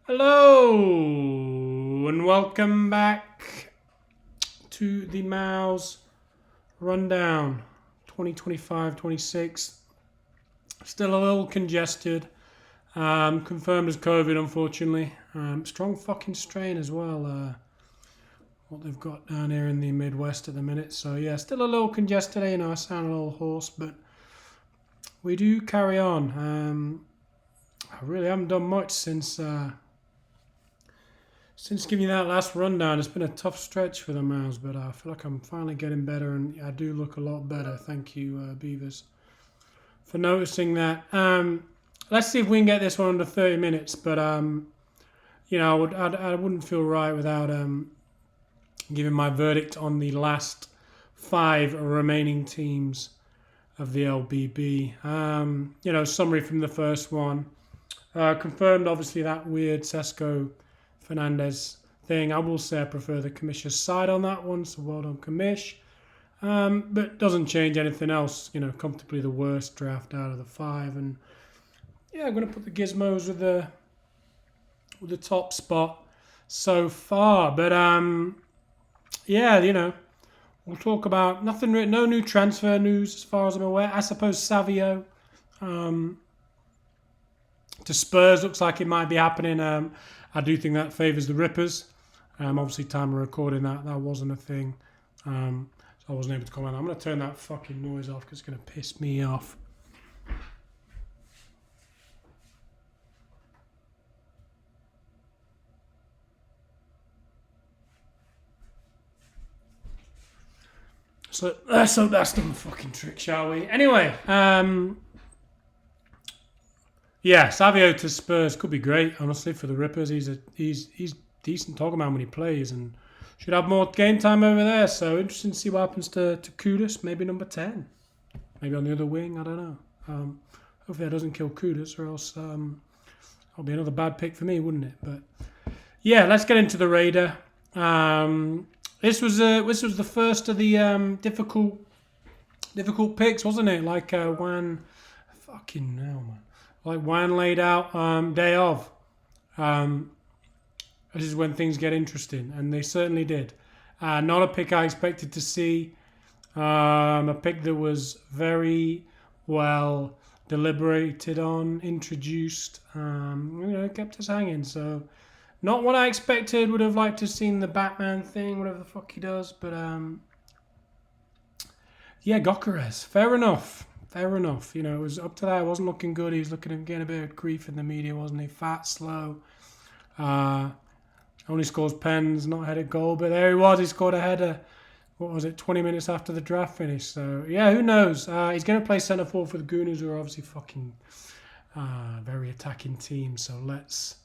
Hello and welcome back to the Mouse Rundown 2025-26. Still a little congested. Confirmed as COVID, unfortunately. Strong fucking strain as well. What they've got down here in the Midwest at the minute. So yeah, still a little congested. You know, I sound a little hoarse, but we do carry on. I really haven't done much since giving you that last rundown. It's been a tough stretch for the Mouse, but I feel like I'm finally getting better, and I do look a lot better. Thank you, Beavers, for noticing that. Let's see if we can get this one under 30 minutes. But I wouldn't feel right without giving my verdict on the last five remaining teams of the LBB. Summary from the first one. Confirmed, obviously, that weird Sesko Fernandez thing. I will say I prefer the Commissioner's side on that one, so well done, Commish. But doesn't change anything else. Comfortably the worst draft out of the five. And yeah, I'm going to put the Gizmos with the top spot so far. But we'll talk about no new transfer news as far as I'm aware. I suppose Savio to Spurs looks like it might be happening. I do think that favours the Rippers. Obviously, time of recording that wasn't a thing. So I wasn't able to comment. I'm going to turn that fucking noise off because it's going to piss me off. So let's hope that's done the fucking trick, shall we? Anyway, Savio to Spurs could be great, honestly, for the Rippers. He's decent. Talking about when he plays and should have more game time over there. So interesting to see what happens to Kudus, maybe number 10. Maybe on the other wing, I don't know. Hopefully that doesn't kill Kudus, or else that'll be another bad pick for me, wouldn't it? But yeah, let's get into the Raider. This was the first of the difficult picks, wasn't it? Like Juan, fucking hell, man. Like Juan laid out day of. This is when things get interesting, and they certainly did. Not a pick I expected to see. A pick that was very well deliberated on, introduced. Kept us hanging. So, not what I expected. Would have liked to have seen the Batman thing, whatever the fuck he does. But Gyökeres. Fair enough. It was up to that. It wasn't looking good. He was getting a bit of grief in the media, wasn't he? Fat, slow. Only scores pens, not headed goal. But there he was. He scored a header. What was it? 20 minutes after the draft finished. So yeah, who knows? He's going to play centre forward for the Gooners, who are obviously fucking very attacking team. So let's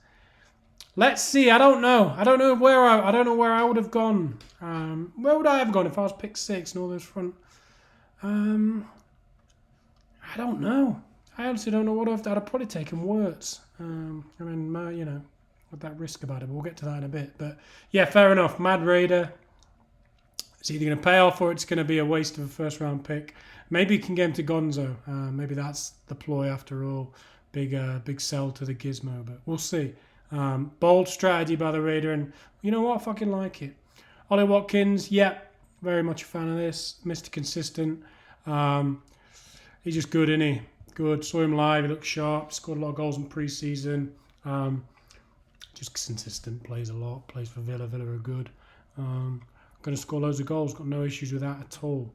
see. I don't know. I don't know where I would have gone. Where would I have gone if I was pick 6 and all those front? I don't know. I honestly don't know what I'd have probably taken Wirtz. With that risk about it. We'll get to that in a bit. But yeah, fair enough. Mad Raider. It's either going to pay off or it's going to be a waste of a first round pick. Maybe you can get him to Gonzo. Maybe that's the ploy after all. Big sell to the Gizmo, but we'll see. Bold strategy by the Raider, and you know what? I fucking like it. Ollie Watkins, very much a fan of this. Mr. Consistent. He's just good, isn't he? Good. Saw him live. He looked sharp. Scored a lot of goals in pre-season. Just consistent. Plays a lot. Plays for Villa. Villa are good. Going to score loads of goals. Got no issues with that at all.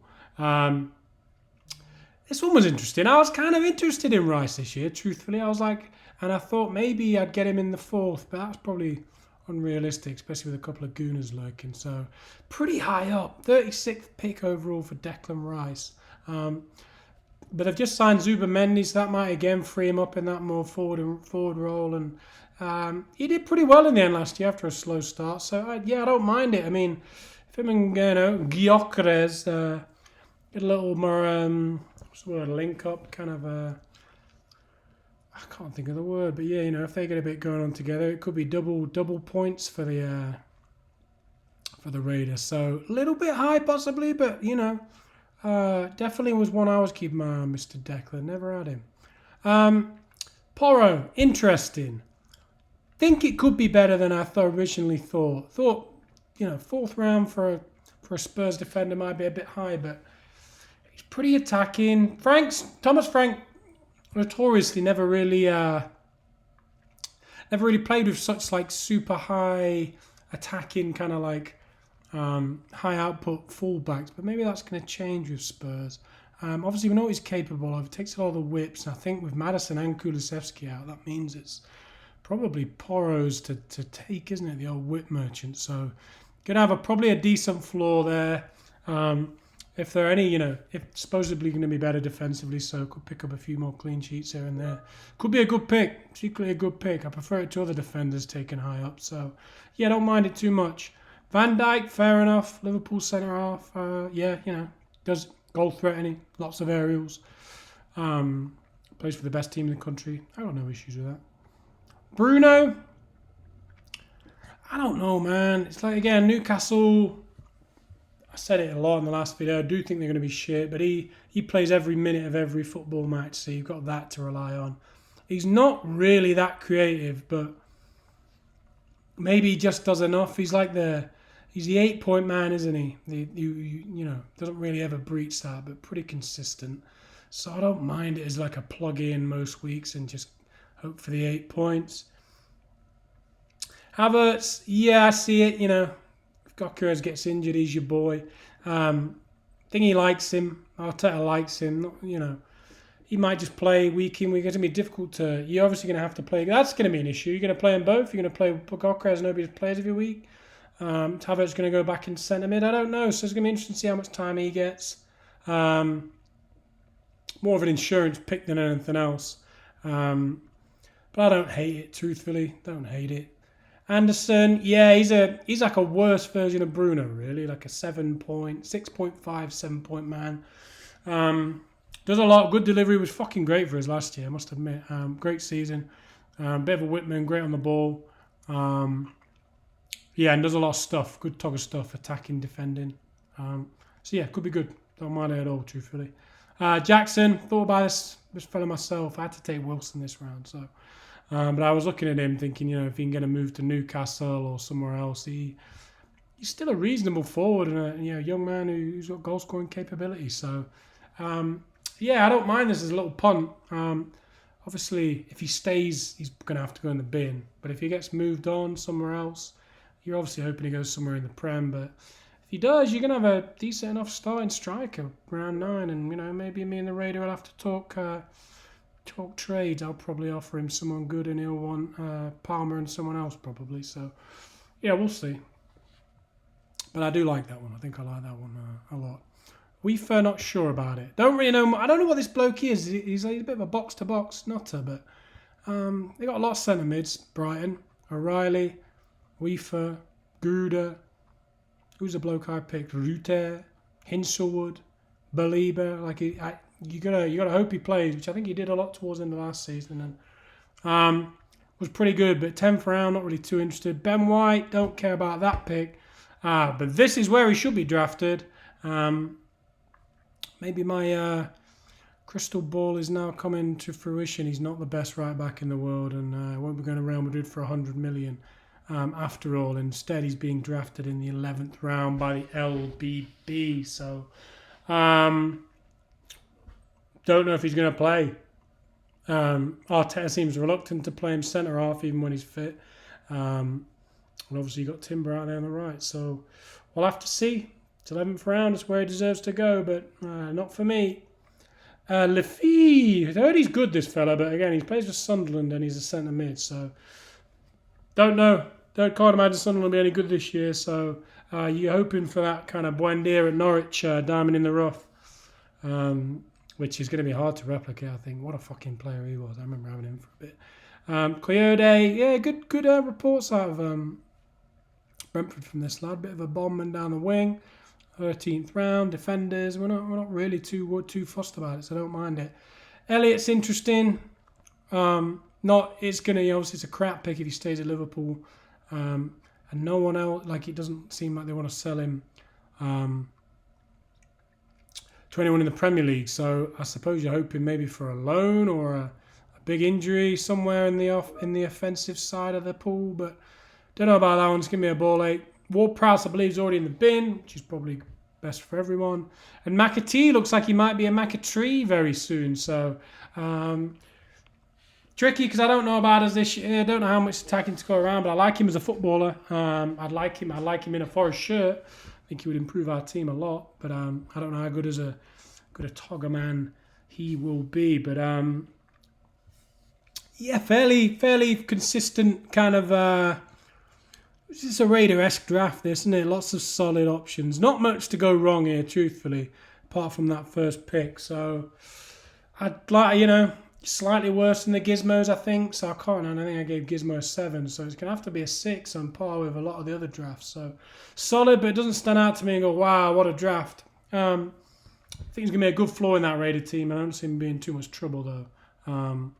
This one was interesting. I was kind of interested in Rice this year, truthfully. And I thought maybe I'd get him in the 4th, but that's probably unrealistic, especially with a couple of Gooners lurking. So pretty high up. 36th pick overall for Declan Rice. But they've just signed Zubimendi, so that might again free him up in that more forward role. And he did pretty well in the end last year after a slow start. So I don't mind it. I mean, if him and Gyökeres get a little more link up, kind of. I can't think of the word, but if they get a bit going on together, it could be double points for the Raiders. So a little bit high possibly, but definitely was one I was keeping my eye on, Mr. Declan. Never had him. Porro, interesting. think it could be better than I originally thought. Fourth round for a Spurs defender might be a bit high, but he's pretty attacking. Thomas Frank notoriously never really played with such like super high attacking kind of like high output fullbacks, but maybe that's going to change with Spurs. Obviously, we know what he's capable of. He takes all the whips, and I think with Maddison and Kulusevski out, that means it's probably Porro's to take, isn't it? The old whip merchant. So, going to have probably a decent floor there. If there are any, if supposedly going to be better defensively, so could pick up a few more clean sheets here and there. Could be a good pick, secretly a good pick. I prefer it to other defenders taken high up. So, yeah, don't mind it too much. Van Dijk, fair enough. Liverpool centre half, does goal threatening, lots of aerials. Plays for the best team in the country. I got no issues with that. Bruno, I don't know, man. It's like, again, Newcastle. I said it a lot in the last video. I do think they're going to be shit, but he plays every minute of every football match, so you've got that to rely on. He's not really that creative, but maybe he just does enough. He's the 8-point man, isn't he? Doesn't really ever breach that, but pretty consistent. So I don't mind it as like a plug-in most weeks and just hope for the 8 points. Havertz, yeah, I see it. If Gyökeres gets injured, he's your boy. I think he likes him. Arteta likes him. He might just play week in, week. It's going to be difficult to. You're obviously going to have to play. That's going to be an issue. You're going to play them both. You're going to play Gyökeres. Nobody plays every week. Havertz going to go back in centre mid. I don't know. So it's going to be interesting to see how much time he gets. More of an insurance pick than anything else. But I don't hate it, truthfully. Don't hate it. Anderson, yeah, he's like a worse version of Bruno, really. Like a 6.5, 7-point man. Does a lot. Good delivery. Was fucking great for us last year, I must admit. Great season. Bit of a Whitman, great on the ball. Yeah, and does a lot of stuff. Good tog of stuff, attacking, defending. So yeah, could be good. Don't mind it at all, truthfully. Jackson, thought about this fella myself. I had to take Wilson this round, so. But I was looking at him thinking, if he can get a move to Newcastle or somewhere else, he's still a reasonable forward and a young man who's got goal scoring capability. So, yeah, I don't mind this as a little punt. Obviously, if he stays, he's going to have to go in the bin. But if he gets moved on somewhere else, you're obviously hoping he goes somewhere in the Prem. But if he does, you're going to have a decent enough starting striker round 9. And, maybe me and the Raider will have to talk trades. I'll probably offer him someone good and he'll want Palmer and someone else probably. So, yeah, we'll see. But I do like that one. I think I like that one a lot. Weaver, not sure about it. Don't really know. I don't know what this bloke is. He's a bit of a box-to-box nutter, but they got a lot of centre mids. Brighton, O'Reilly, Weaver, Gouda. Who's the bloke I picked? Ruter, Hinselwood, Belieber. You gotta hope he plays, which I think he did a lot towards the end of last season, and was pretty good. But 10th round, not really too interested. Ben White, don't care about that pick. But this is where he should be drafted. Maybe my crystal ball is now coming to fruition. He's not the best right back in the world, and won't be going to Real Madrid for 100 million. After all, instead he's being drafted in the 11th round by the LBB. So, don't know if he's going to play. Arteta seems reluctant to play him centre half even when he's fit. And obviously you've got Timber out there on the right. So we'll have to see. It's 11th round. It's where he deserves to go, but not for me. Lafille. I heard he's good, this fella, but again, he plays for Sunderland and he's a centre mid. So don't know. Can't imagine Sunderland will be any good this year. So you're hoping for that kind of Buendia at Norwich, diamond in the rough. Which is going to be hard to replicate, I think. What a fucking player he was. I remember having him for a bit. Coyote, yeah, good reports out of Brentford from this lad. Bit of a bombing down the wing. 13th round, defenders. We're not really too fussed about it, so I don't mind it. Elliott's interesting. It's a crap pick if he stays at Liverpool. And no one else, it doesn't seem like they want to sell him. To anyone in the Premier League, so I suppose you're hoping maybe for a loan or a big injury somewhere in the offensive side of the pool, but don't know about that one. Just give me a ball 8. Ward-Prowse, I believe, is already in the bin, which is probably best for everyone. And McAtee looks like he might be a McAtree very soon. So tricky because I don't know about us this year. I don't know how much attacking to go around, but I like him as a footballer. I'd like him in a Forest shirt. I think he would improve our team a lot. But I don't know how good a Togger man he will be. But yeah, fairly consistent kind of. It's a Raider-esque draft, this, isn't it? Lots of solid options. Not much to go wrong here, truthfully, apart from that first pick. So I'd like, slightly worse than the Gizmos, I think. So I can't. I think I gave Gizmo a 7. So it's going to have to be a 6 on par with a lot of the other drafts. So solid, but it doesn't stand out to me and go, wow, what a draft. I think there's going to be a good floor in that Raider team. I don't see him being too much trouble, though.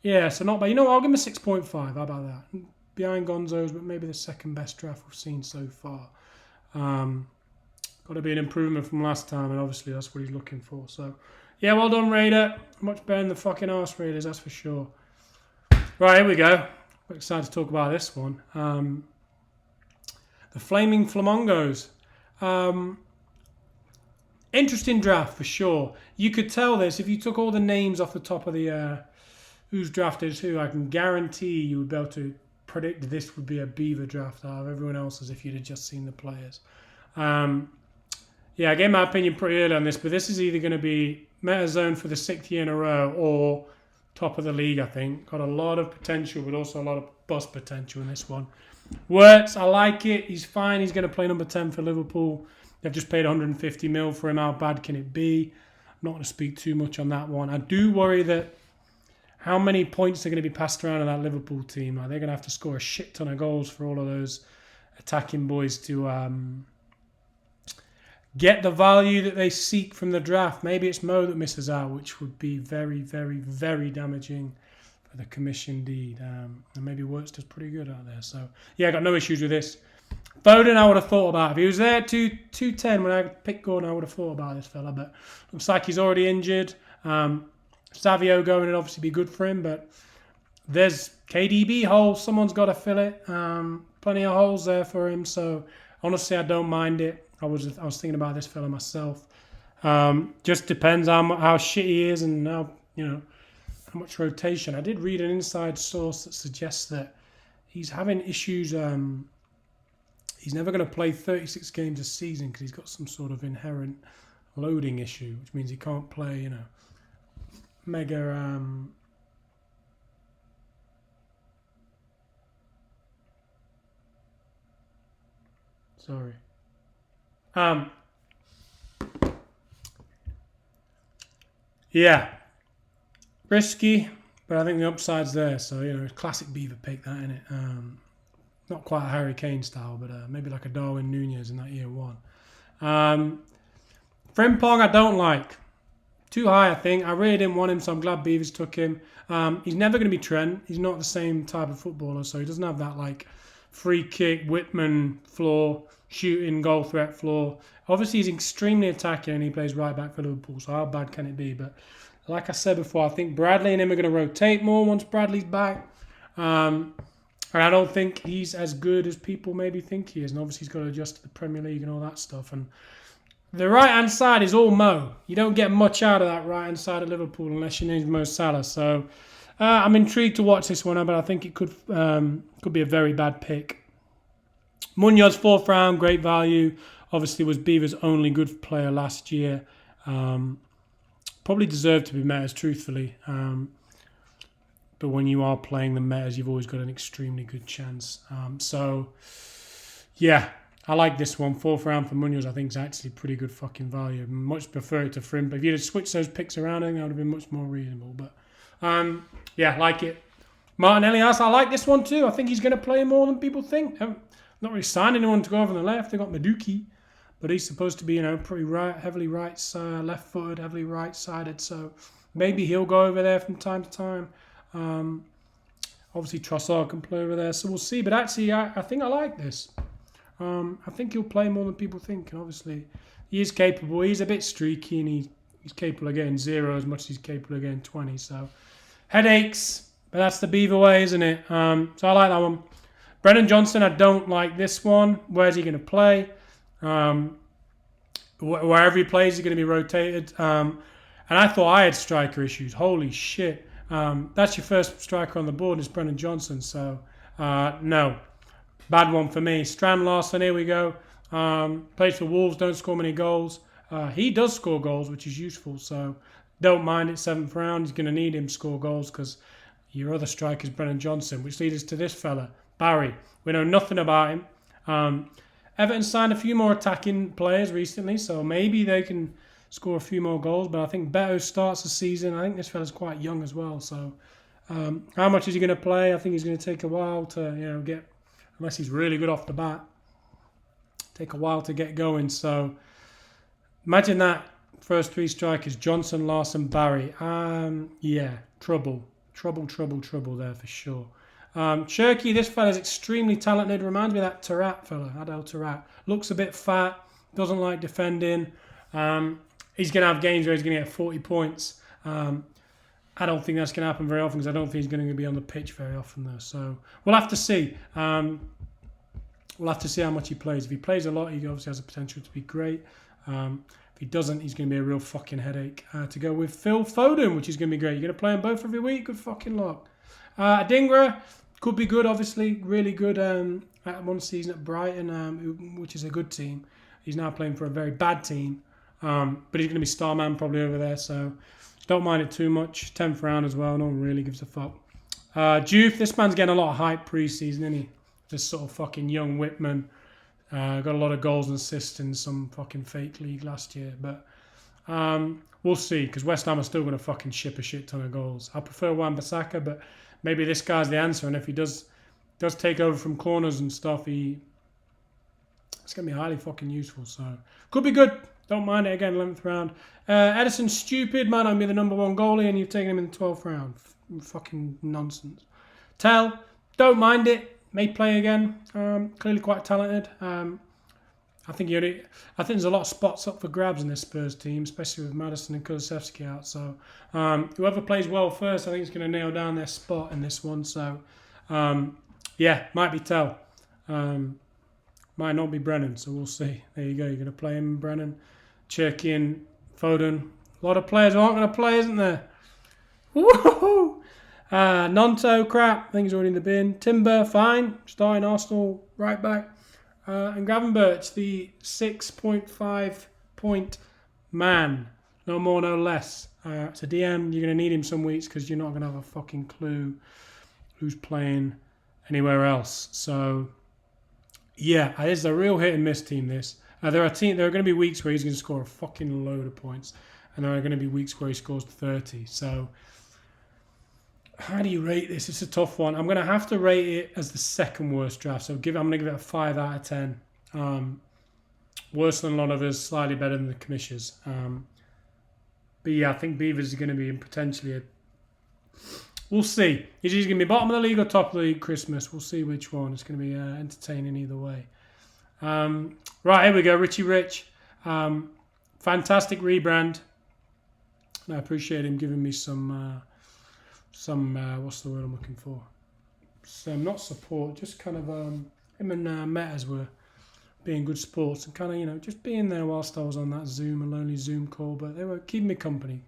Yeah, so not bad. You know what? I'll give him a 6.5. How about that? Behind Gonzo's, but maybe the second best draft we've seen so far. Got to be an improvement from last time, and obviously that's what he's looking for. So, yeah, well done, Raider. Much better than the fucking arse Raiders, that's for sure. Right, here we go. We're excited to talk about this one. The Flaming Flamongos. Interesting draft, for sure. You could tell this if you took all the names off the top of the who's drafted who. I can guarantee you would be able to predict this would be a Beaver draft out of everyone else's if you'd have just seen the players. Yeah, I gave my opinion pretty early on this, but this is either going to be meta zone for the 6th year in a row or top of the league, I think. Got a lot of potential, but also a lot of bust potential in this one. Works, I like it. He's fine. He's going to play number 10 for Liverpool. They've just paid 150 mil for him. How bad can it be? I'm not going to speak too much on that one. I do worry that how many points are going to be passed around in that Liverpool team? They're going to have to score a shit ton of goals for all of those attacking boys to get the value that they seek from the draft. Maybe it's Mo that misses out, which would be very, very, very damaging for the commission deed. And maybe Wirtz does pretty good out there. So, yeah, I got no issues with this. Foden, I would have thought about. If he was there at 210 when I picked Gordon, I would have thought about this fella. But looks like he's already injured. Savio going would obviously be good for him, but there's KDB holes. Someone's got to fill it. Plenty of holes there for him. So honestly, I don't mind it. I was thinking about this fella myself. Just depends how shit he is and how much rotation. I did read an inside source that suggests that he's having issues. He's never going to play 36 games a season because he's got some sort of inherent loading issue, which means he can't play. Mega sorry. Yeah. Risky, but I think the upside's there. So, classic Beaver pick that, innit? Not quite a Harry Kane style, but maybe like a Darwin Nunez in that year one. Frimpong I don't like. Too high, I think. I really didn't want him, so I'm glad Beavers took him. He's never going to be Trent. He's not the same type of footballer, so he doesn't have that free kick, Whitman floor, shooting, goal threat floor. Obviously, he's extremely attacking and he plays right back for Liverpool, so how bad can it be? But like I said before, I think Bradley and him are going to rotate more once Bradley's back. And I don't think he's as good as people maybe think he is. And obviously, he's got to adjust to the Premier League and all that stuff. And the right-hand side is all Mo. You don't get much out of that right-hand side of Liverpool unless your name's Mo Salah. So I'm intrigued to watch this one, but I think it could be a very bad pick. Munoz, 4th round, great value. Obviously was Beaver's only good player last year. Probably deserved to be metas, truthfully. But when you are playing the metas, you've always got an extremely good chance. Yeah. I like this one. 4th round for Munoz, I think, is actually pretty good fucking value. Much prefer it to Frim. But if you'd have switched those picks around, I think that would have been much more reasonable. But, yeah, like it. Martin Elias, I like this one too. I think he's going to play more than people think. Not really signed anyone to go over on the left. They got Maduki. But he's supposed to be, pretty heavily left-footed, heavily right-sided. So maybe he'll go over there from time to time. Obviously, Trossard can play over there. So we'll see. But actually, I think I like this. I think he'll play more than people think, and obviously he is capable. He's a bit streaky, and he's capable of getting 0 as much as he's capable of getting 20. So Headaches, but that's the Beaver way, isn't it? So I like that one. Brennan Johnson, I don't like this one. Where's he going to play? Wherever he plays, he's going to be rotated. And I thought I had striker issues. Holy shit. That's your first striker on the board, is Brennan Johnson. So, no. Bad one for me. Strand Larson, here we go. Plays for Wolves, don't score many goals. He does score goals, which is useful. So, don't mind it, 7th round. He's going to need him to score goals because your other striker is Brennan Johnson, which leads us to this fella, Barry. We know nothing about him. Everton signed a few more attacking players recently, so maybe they can score a few more goals. But I think Beto starts the season. I think this fella's quite young as well. So how much is he going to play? I think he's going to take a while to get, unless he's really good off the bat, take a while to get going. So imagine that first 3 strikers: Johnson, Larson, Barry. Trouble there for sure. Cherki, this fella's extremely talented. Reminds me of that Tarat fella, Adel Tarat. Looks a bit fat, doesn't like defending. He's going to have games where he's going to get 40 points. I don't think that's going to happen very often because I don't think he's going to be on the pitch very often though. So we'll have to see. We'll have to see how much he plays. If he plays a lot, he obviously has the potential to be great. If he doesn't, he's going to be a real fucking headache. To go with Phil Foden, which is going to be great. You're going to play them both every week? Good fucking luck. Adingra could be good, obviously. Really good at one season at Brighton, which is a good team. He's now playing for a very bad team. But he's going to be star man probably over there, so don't mind it too much. 10th round as well. No one really gives a fuck. Juve, this man's getting a lot of hype pre-season, isn't he? This sort of fucking young Whitman. Got a lot of goals and assists in some fucking fake league last year. But we'll see, because West Ham are still going to fucking ship a shit ton of goals. I prefer Wan-Bissaka, but maybe this guy's the answer. And if he does take over from corners and stuff, it's going to be highly fucking useful. So could be good. Don't mind it again, 11th round. Edison's stupid. Might not be the number 1 goalie, and you've taken him in the 12th round. Fucking nonsense. Tell, don't mind it. May play again. Clearly quite talented. I think there's a lot of spots up for grabs in this Spurs team, especially with Maddison and Kulusevski out. So whoever plays well first, I think is going to nail down their spot in this one. So might be Tell. Might not be Brennan, so we'll see. There you go. You're going to play him, Brennan. Cherki and Foden. A lot of players who aren't going to play, isn't there? Woohoo! Nonto, crap. I think he's already in the bin. Timber, fine. Starting Arsenal right back. And Gravenberch, the 6.5 point man. No more, no less. It's a DM. You're going to need him some weeks because you're not going to have a fucking clue who's playing anywhere else. So, yeah, it's a real hit and miss team, this. There are going to be weeks where he's going to score a fucking load of points. And there are going to be weeks where he scores 30. So, how do you rate this? It's a tough one. I'm going to have to rate it as the second worst draft. So I'm going to give it a 5 out of 10. Worse than a lot of us, slightly better than the Commissioners. But yeah, I think Beavers are going to be potentially we'll see. Is he going to be bottom of the league or top of the league Christmas? We'll see which one. It's going to be entertaining either way. Right, here we go. Richie Rich. Fantastic rebrand. And I appreciate him giving me some what's the word I'm looking for? Not support, just kind of him and Metas were being good sports and kind of, just being there whilst I was on that a lonely Zoom call, but they were keeping me company.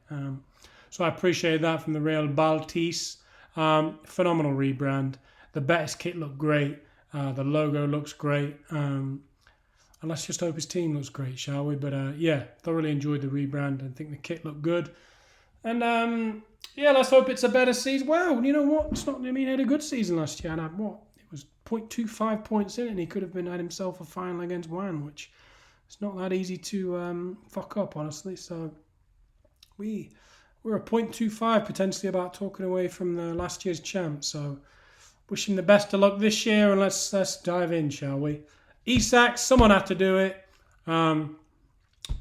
So I appreciate that from the Real Baltis. Phenomenal rebrand. The Betis kit looked great. The logo looks great. And let's just hope his team looks great, shall we? But thoroughly enjoyed the rebrand and think the kit looked good. And let's hope it's a better season. Well, you know what? It's not. He had a good season last year, and it was 0.25 points in it, and he could have had himself a final against Wan, which is not that easy to fuck up, honestly. So we're a 0.25 potentially about talking away from the last year's champ. So wish him the best of luck this year, and let's dive in, shall we? Isak, someone had to do it.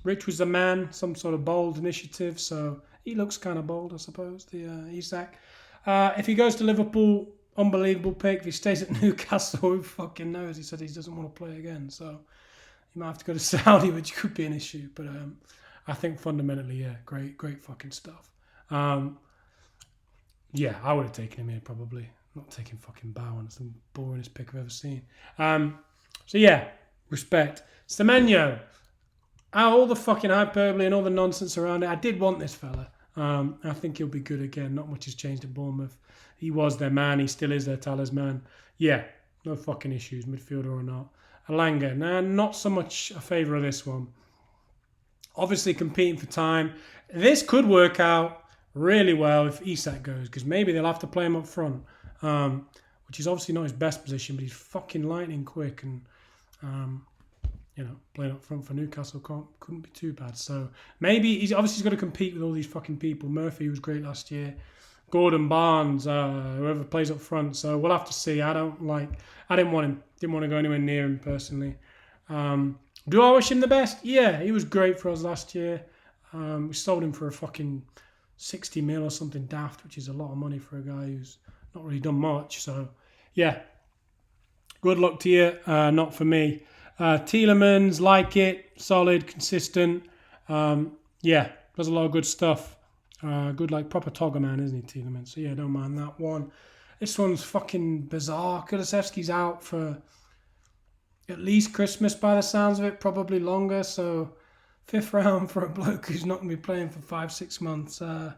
Rich was the man, some sort of bold initiative, so he looks kind of bold, I suppose, the Isak. If he goes to Liverpool, unbelievable pick. If he stays at Newcastle, who fucking knows? He said he doesn't want to play again, so he might have to go to Saudi, which could be an issue. But I think fundamentally, great fucking stuff. Yeah, I would have taken him here probably. Not taking fucking Bowen. It's the boringest pick I've ever seen. So yeah, respect. Semenyo. All the fucking hyperbole and all the nonsense around it. I did want this fella. I think he'll be good again. Not much has changed at Bournemouth. He was their man. He still is their talisman. Yeah, no fucking issues, midfielder or not. Alanga. Nah, not so much a favour of this one. Obviously competing for time. This could work out really well if Isak goes, because maybe they'll have to play him up front, which is obviously not his best position, but he's fucking lightning quick, and playing up front for Newcastle couldn't be too bad. So maybe he's got to compete with all these fucking people. Murphy was great last year. Gordon Barnes, whoever plays up front. So we'll have to see. I didn't want him. Didn't want to go anywhere near him personally. Do I wish him the best? Yeah, he was great for us last year. We sold him for a fucking 60 mil or something daft, which is a lot of money for a guy who's not really done much. So, yeah, good luck to you. Not for me. Tielemans, like it, solid, consistent. Yeah, does a lot of good stuff. Good, like proper Togger man, isn't he, Tielemans? So, yeah, don't mind that one. This one's fucking bizarre. Kulusevski's out for at least Christmas by the sounds of it, probably longer. So 5th round for a bloke who's not going to be playing for 5-6 months. A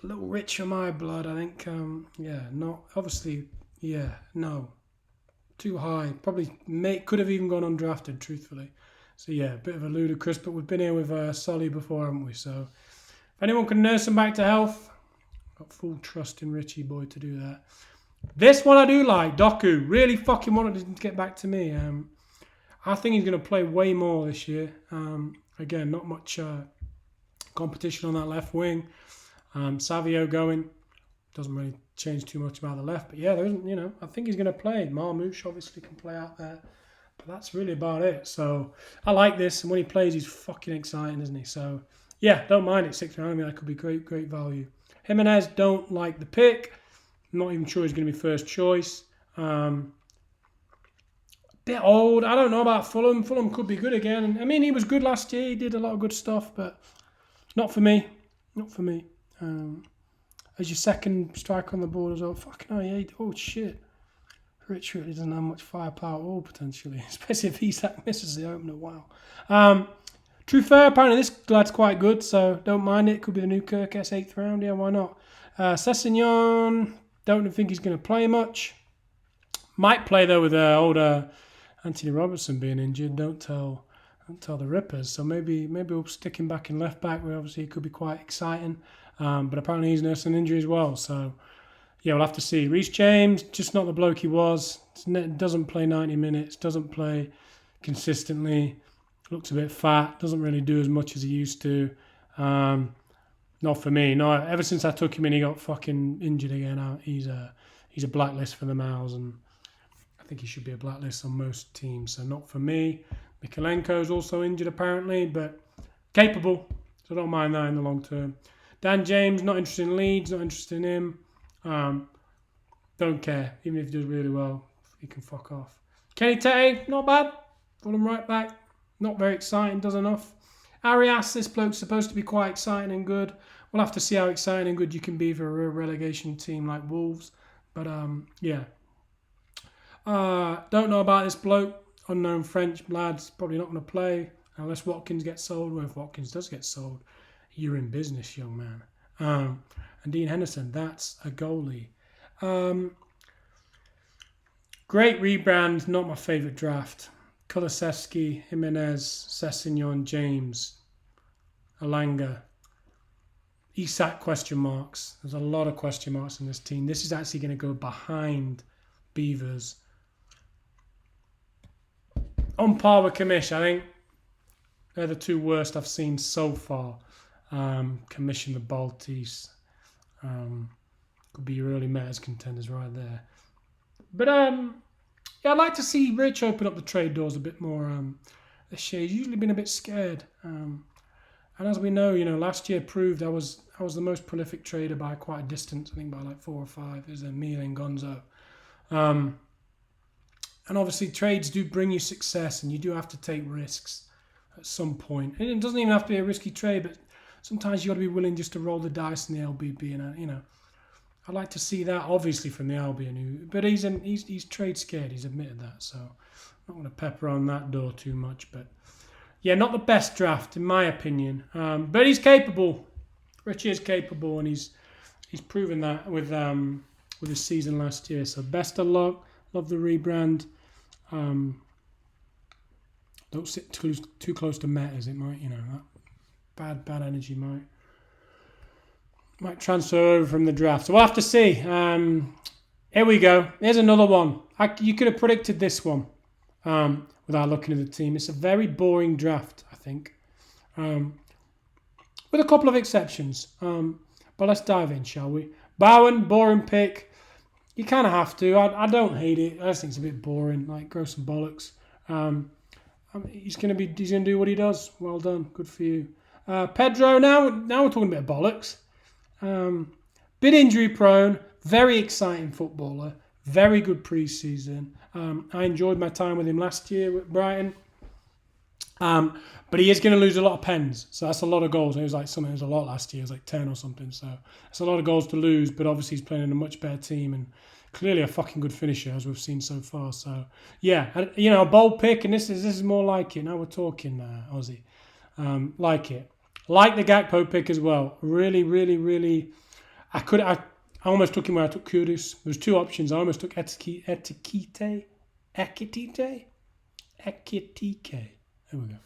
little rich for my blood, I think. No. Too high. Probably could have even gone undrafted, truthfully. So yeah, a bit of a ludicrous, but we've been here with Solly before, haven't we? So if anyone can nurse him back to health, got full trust in Richie boy to do that. This one I do like. Doku really fucking wanted him to get back to me. I think he's going to play way more this year. Again, not much competition on that left wing. Savio going doesn't really change too much about the left, but yeah, there isn't. I think he's going to play. Marmoush obviously can play out there, but that's really about it. So I like this, and when he plays, he's fucking exciting, isn't he? So yeah, don't mind it. 6th round, that could be great value. Jimenez, don't like the pick. Not even sure he's going to be first choice. Bit old. I don't know about Fulham. Fulham could be good again. I mean, he was good last year. He did a lot of good stuff, but not for me. Not for me. As your second striker on the board as well. Fucking hell, yeah. Oh, shit. Rich really doesn't have much firepower at all, potentially. Especially if Isak misses the opener. Wow. True fair, apparently this lad's quite good, so don't mind it. Could be the new Kirkes 8th round. Yeah, why not? Sessegnon, don't think he's going to play much. Might play, though, with older Anthony Robertson being injured. Don't tell the Rippers. So maybe we'll stick him back in left back, where obviously it could be quite exciting. But apparently he's nursing an injury as well. So, yeah, we'll have to see. Reece James, just not the bloke he was. Doesn't play 90 minutes. Doesn't play consistently. Looks a bit fat. Doesn't really do as much as he used to. Not for me. No, ever since I took him in, he got fucking injured again. He's a blacklist for the Mals, and I think he should be a blacklist on most teams. So not for me. Mikalenko's also injured apparently, but capable. So I don't mind that in the long term. Dan James, not interested in Leeds, not interested in him. Don't care. Even if he does really well, he can fuck off. Kenny Tete, not bad. Fulham right back. Not very exciting, does enough. Arias, this bloke's supposed to be quite exciting and good. We'll have to see how exciting and good you can be for a relegation team like Wolves. But, yeah. Don't know about this bloke. Unknown French lad's probably not going to play unless Watkins gets sold. Well, if Watkins does get sold, you're in business, young man. And Dean Henderson, that's a goalie. Great rebrand, not my favourite draft. Kulusevski, Jimenez, Sessegnon, James, Alanga, Isak question marks. There's a lot of question marks in this team. This is actually going to go behind Beavers. On par with Commish, I think. They're the two worst I've seen so far. Commish and the Baltis. Could be your early Metas contenders right there. But yeah, I'd like to see Rich open up the trade doors a bit more this year. He's usually been a bit scared. And as we know, last year proved I was the most prolific trader by quite a distance. I think by like 4 or 5. It was me and Gonzo. And obviously trades do bring you success, and you do have to take risks at some point. And it doesn't even have to be a risky trade, but sometimes you got to be willing just to roll the dice in the LBB, and I'd like to see that, obviously, from the Albion. But he's trade scared. He's admitted that, so I'm not going to pepper on that door too much. But yeah, not the best draft in my opinion. But he's capable. Richie is capable, and he's proven that with his season last year. So best of luck. Love the rebrand. Don't sit too close to Metas. It might, that bad energy might transfer over from the draft. So we'll have to see. Here we go. Here's another one. You could have predicted this one without looking at the team. It's a very boring draft, I think, with a couple of exceptions. But let's dive in, shall we? Bowen, boring pick. You kind of have to. I don't hate it. I just think it's a bit boring. Like, grow some bollocks. He's gonna do what he does. Well done. Good for you. Pedro. Now we're talking about bollocks. Bit injury prone. Very exciting footballer. Very good pre-season. I enjoyed my time with him last year at Brighton. But he is going to lose a lot of pens, so that's a lot of goals. It was a lot last year. It was like 10 or something. So it's a lot of goals to lose. But obviously he's playing in a much better team and clearly a fucking good finisher as we've seen so far. So yeah, a bold pick, and this is more like it. Now we're talking Aussie. Like it. Like the Gakpo pick as well. Really, really, really. I almost took him where I took Kudus. There was two options. I almost took Ekitike. There we go.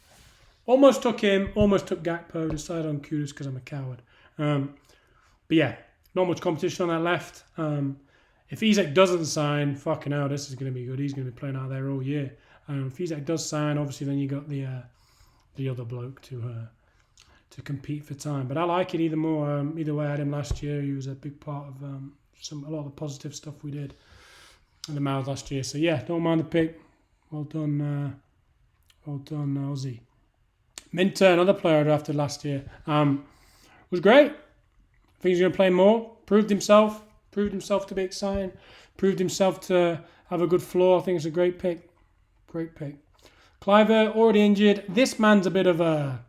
Almost took him. Almost took Gakpo. Decided on Kudus because I'm a coward. But yeah, not much competition on that left. If Isak doesn't sign, fucking hell, this is going to be good. He's going to be playing out there all year. If Isak does sign, obviously then you got the other bloke to compete for time. But I like it either way. I had him last year. He was a big part of a lot of the positive stuff we did in the Mouth last year. So yeah, don't mind the pick. Well done, Aussie. Minter, another player I drafted last year, was great. I think he's going to play more. Proved himself to be exciting. Proved himself to have a good floor. I think it's a great pick. Great pick. Cliver, already injured. This man's a bit of a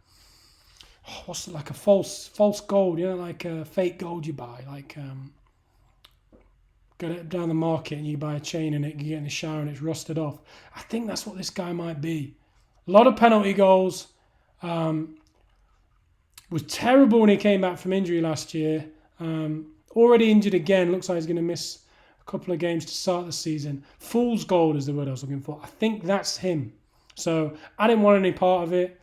like a false gold, like a fake gold you buy. Like get it down the market and you buy a chain and you get in the shower and it's rusted off. I think that's what this guy might be. A lot of penalty goals. Was terrible when he came back from injury last year. Already injured again. Looks like he's going to miss a couple of games to start the season. Fool's gold is the word I was looking for. I think that's him. So I didn't want any part of it.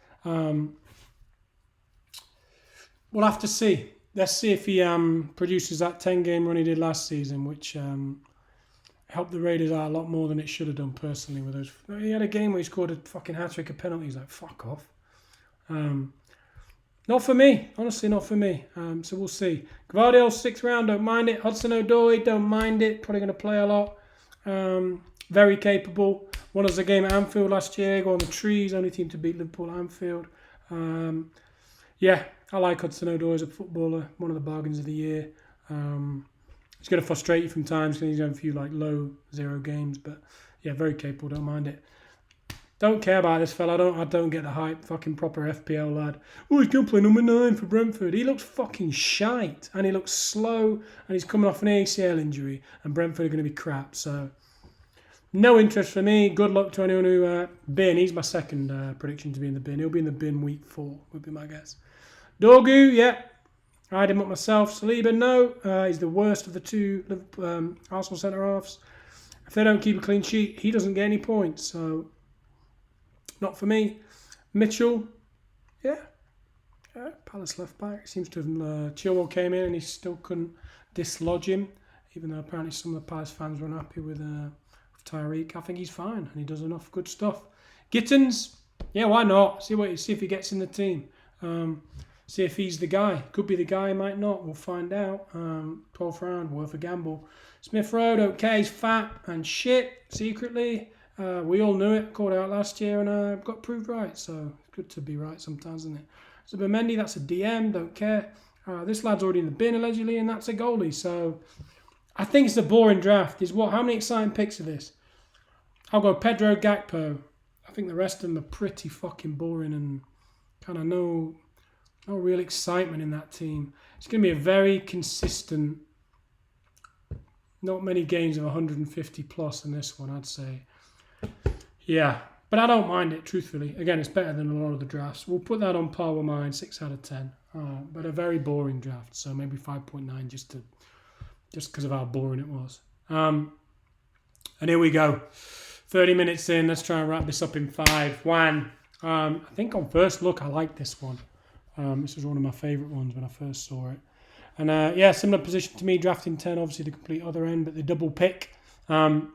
We'll have to see. Let's see if he produces that 10-game run he did last season, which helped the Raiders out a lot more than it should have done personally. With those, he had a game where he scored a fucking hat-trick of penalties. Like, fuck off. Not for me. Honestly, not for me. So we'll see. Gvardiol, 6th round, don't mind it. Hudson-Odoi, don't mind it. Probably going to play a lot. Very capable. Won us a game at Anfield last year. Go on the trees. Only team to beat Liverpool at Anfield. Yeah, I like Hudson-Odoi as a footballer. One of the bargains of the year. He's going to frustrate you from times because he's having a few low 0 games. But yeah, very capable. Don't mind it. Don't care about this fella. I don't get the hype. Fucking proper FPL lad. Oh, he's going to play number 9 for Brentford. He looks fucking shite. And he looks slow. And he's coming off an ACL injury. And Brentford are going to be crap. So, no interest for me. Good luck to anyone who... bin. He's my second prediction to be in the bin. He'll be in the bin week 4, would be my guess. Dorgu, yeah. I had him up myself. Saliba, no. He's the worst of the two Arsenal centre-halves. If they don't keep a clean sheet, he doesn't get any points. So... not for me. Mitchell, yeah. Palace left back. Seems to have Chilwell came in and he still couldn't dislodge him, even though apparently some of the Palace fans were unhappy with Tyreek. I think he's fine and he does enough good stuff. Gittins, yeah, why not? See if he gets in the team. See if he's the guy. Could be the guy, might not. We'll find out. 12th round, worth a gamble. Smith Rowe, okay, he's fat and shit secretly. We all knew it, called out last year, and got proved right. So it's good to be right sometimes, isn't it? So Mendy, that's a DM, don't care. This lad's already in the bin allegedly, and that's a goalie. So I think it's a boring draft. How many exciting picks are this? I'll go Pedro, Gakpo. I think the rest of them are pretty fucking boring and kind of No real excitement in that team. It's going to be a very consistent, not many games of 150 plus in this one, I'd say. Yeah, but I don't mind it, truthfully. Again, it's better than a lot of the drafts. We'll put that on par with mine, 6 out of 10. But a very boring draft, so maybe 5.9 just because of how boring it was. And here we go. 30 minutes in. Let's try and wrap this up in 5. 1. I think on first look, I like this one. This was one of my favourite ones when I first saw it. And yeah, similar position to me, drafting 10, obviously the complete other end, but the double pick can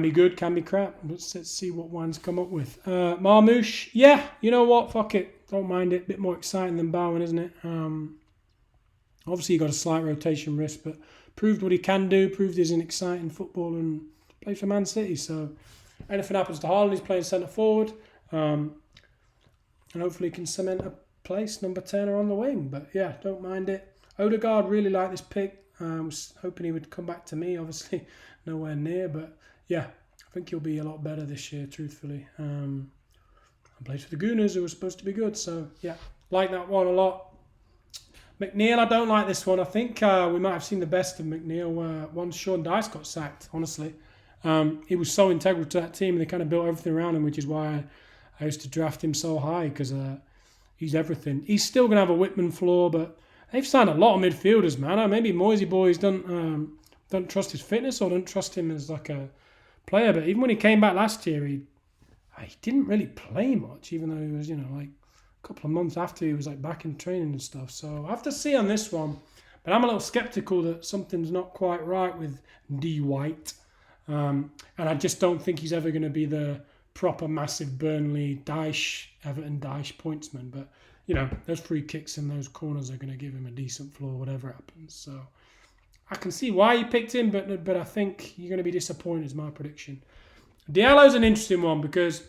be good, can be crap. Let's see what ones come up with. Marmouche, yeah, you know what? Fuck it. Don't mind it. Bit more exciting than Bowen, isn't it? Obviously, he got a slight rotation risk, but proved what he can do, proved he's an exciting footballer and plays for Man City. So anything happens to Haaland, he's playing centre forward. And hopefully can cement a place, number 10 or on the wing. But yeah, don't mind it. Odegaard, really like this pick. Was hoping he would come back to me, obviously nowhere near. But yeah, I think he'll be a lot better this year, truthfully. And plays for the Gooners, who were supposed to be good. So yeah, like that one a lot. McNeil, I don't like this one. I think we might have seen the best of McNeil once Sean Dyche got sacked, honestly. He was so integral to that team, and they kind of built everything around him, which is why I used to draft him so high, because he's everything. He's still going to have a Whitman flaw, but they've signed a lot of midfielders, man. Maybe Moisey boys don't trust his fitness or don't trust him as like a player. But even when he came back last year, he didn't really play much, even though he was, like a couple of months after he was like back in training and stuff. So I have to see on this one. But I'm a little sceptical that something's not quite right with D. White. And I just don't think he's ever going to be the proper massive Burnley, Everton pointsman. But, those free kicks in those corners are going to give him a decent floor, whatever happens. So I can see why you picked him, but I think you're going to be disappointed is my prediction. Diallo's an interesting one because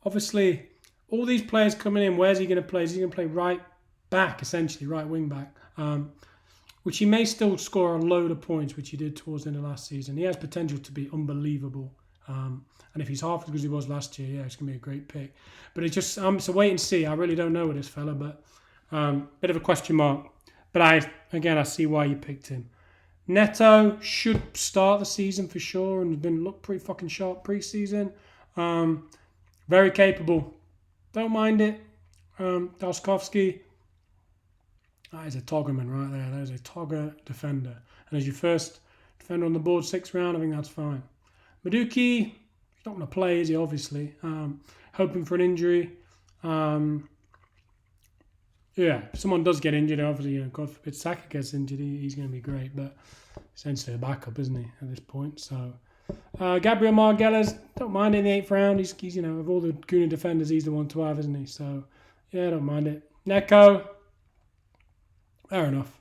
obviously all these players coming in, where's he going to play? Is he going to play right back, essentially, right wing back? Which he may still score a load of points, which he did towards the end of last season. He has potential to be unbelievable. And if he's half as good as he was last year, yeah, it's going to be a great pick. But it's just, it's a wait and see. I really don't know with this fella, but bit of a question mark. But I see why you picked him. Neto should start the season for sure and looked pretty fucking sharp pre-season. Very capable. Don't mind it. Tarkowski. That is a Toggerman right there. That is a Togger defender. And as your first defender on the board, 6th round, I think that's fine. Madueke, he's not going to play, is he, obviously? Hoping for an injury. Yeah, if someone does get injured, obviously, God forbid Saka gets injured, he's going to be great. But essentially a backup, isn't he, at this point? So, Gabriel Margueles, don't mind it in the 8th round. He's of all the Gooner defenders, he's the one to have, isn't he? So, yeah, don't mind it. Neko, fair enough.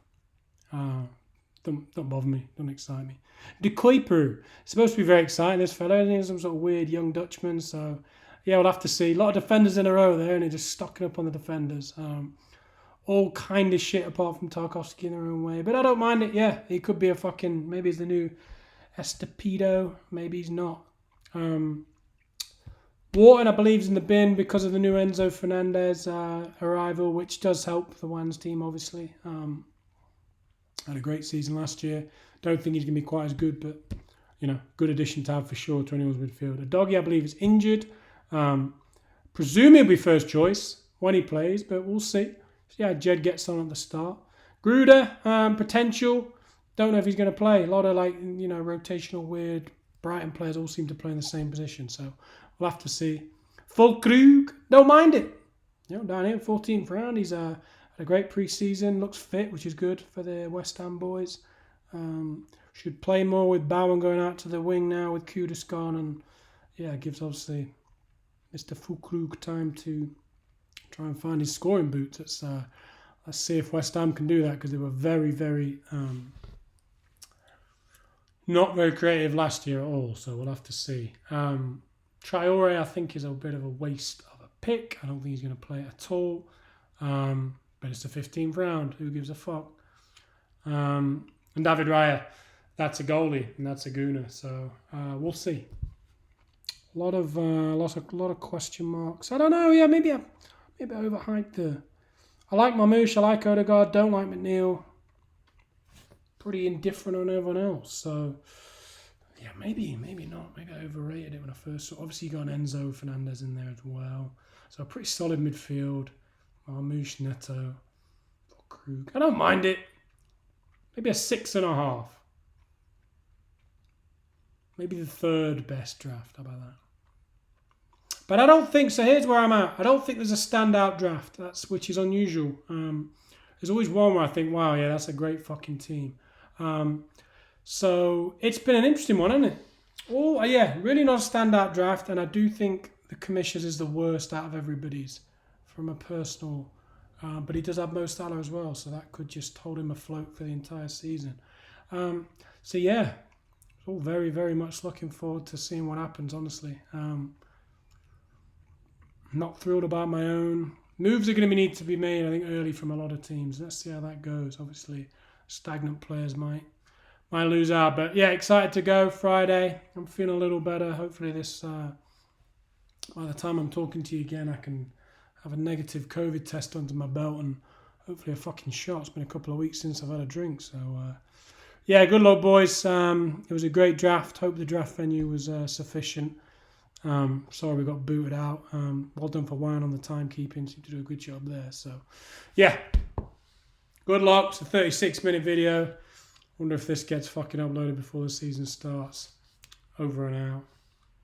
Don't bother me. Don't excite me. De Kuiper, supposed to be very exciting, this fellow. He's some sort of weird young Dutchman. So, yeah, we'll have to see. A lot of defenders in a row there, and he's just stocking up on the defenders. All kind of shit apart from Tarkowski in their own way. But I don't mind it. Yeah, he could be maybe he's the new Estepido. Maybe he's not. Wharton, I believe, is in the bin because of the new Enzo Fernandez arrival, which does help the Wands team, obviously. Had a great season last year. Don't think he's going to be quite as good, but, good addition to have for sure to anyone's midfielder. Doggy, I believe, is injured. Presume he'll be first choice when he plays, but we'll see. See how Jed gets on at the start. Gruder, potential. Don't know if he's going to play. A lot of rotational weird Brighton players all seem to play in the same position, so we'll have to see. Fulkrug, don't mind it. Down here, 14th round. He's had a great pre-season. Looks fit, which is good for the West Ham boys. Should play more with Bowen going out to the wing now with Kudus gone, and yeah, gives obviously Mr. Fulkrug time to try and find his scoring boots. Let's see if West Ham can do that, because they were very, very not very creative last year at all. So we'll have to see. Traore, I think, is a bit of a waste of a pick. I don't think he's going to play at all. But it's the 15th round. Who gives a fuck? And David Raya, that's a goalie and that's a Gooner. So we'll see. A lot of question marks. I don't know. Yeah, maybe maybe I overhyped the... I like Marmoush, I like Odegaard, don't like McNeil. Pretty indifferent on everyone else. So, yeah, maybe not. Maybe I overrated it when I first saw. Obviously, you got an Enzo Fernandez in there as well. So, a pretty solid midfield. Marmoush, Neto, Krug. I don't mind it. Maybe a 6.5. Maybe the third best draft. How about that? But I don't think so. Here's where I'm at. I don't think there's a standout draft. Which is unusual. There's always one where I think, wow, yeah, that's a great fucking team. So it's been an interesting one, hasn't it? Oh, yeah, really not a standout draft. And I do think the Commissioners is the worst out of everybody's from a personal. But he does have Mo Salah as well, so that could just hold him afloat for the entire season. So yeah, all very, very much looking forward to seeing what happens, honestly. Not thrilled about my own. Moves are going to need to be made, I think, early from a lot of teams. Let's see how that goes. Obviously, stagnant players might lose out. But yeah, excited to go Friday. I'm feeling a little better. Hopefully this, by the time I'm talking to you again, I can have a negative COVID test under my belt and hopefully a fucking shot. It's been a couple of weeks since I've had a drink. So, yeah, good luck, boys. It was a great draft. Hope the draft venue was sufficient. Sorry we got booted out. Well done for Wine on the timekeeping. Seemed to do a good job there. So, yeah. Good luck. It's a 36-minute video. Wonder if this gets fucking uploaded before the season starts. Over and out.